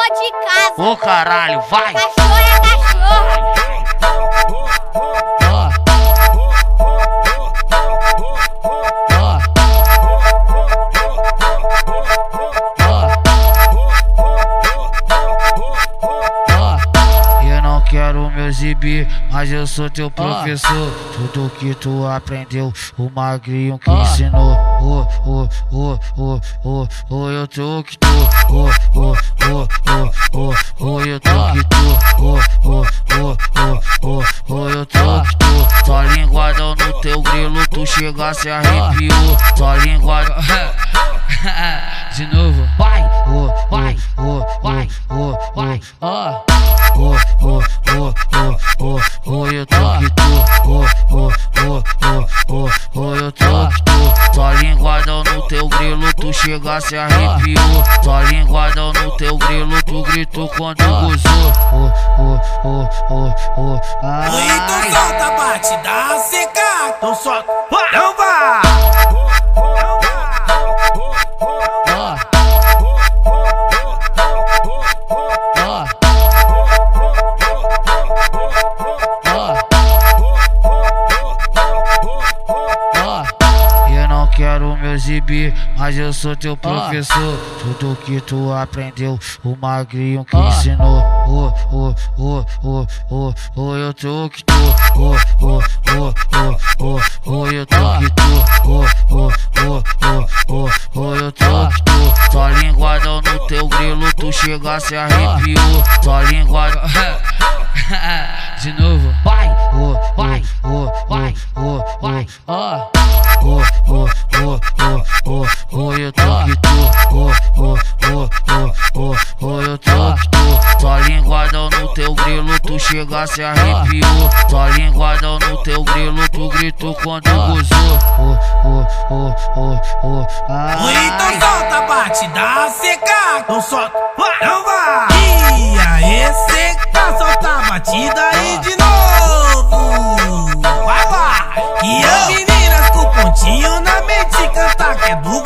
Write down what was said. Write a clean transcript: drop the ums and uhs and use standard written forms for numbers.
cachorro de casa. Ô caralho, vai! Cachorro é cachorro. Eu não quero me exibir, mas eu sou teu professor. Tudo que tu aprendeu, o magrinho que ensinou. Eu tô que tu. Eu tô que tu. Eu tô que tu. Só linguada no teu grilo, tu chega se arrepiou. Só linguada. De novo, vai, vai, vai, vai, eu tô que tu, eu tô que tu. Só linguada no teu grilo, tu chega se arrepiou. Só linguada no teu grilo, tu gritou quando gozou. Então solta a batida seca, então solta, não vá. Quero me exibir, mas eu sou teu professor. Tudo que tu aprendeu, o magrinho que ensinou. Eu tô que tu. Eu tô que tu. Eu tô que tu. Só linguada no teu grilo, tu chega se arrepiou. Só linguada. De novo, vai, vai, vai, vai, eu tô que tu, eu tô que tu. Só linguada no teu grilo, tu chega se arrepiou. Só linguada no teu grilo, tu gritou quando gozou. Então solta a batida seca, então solta, não vá. E aí seca, solta a batida aí de novo. Vai lá, que as meninas com pontinho na mente canta que é do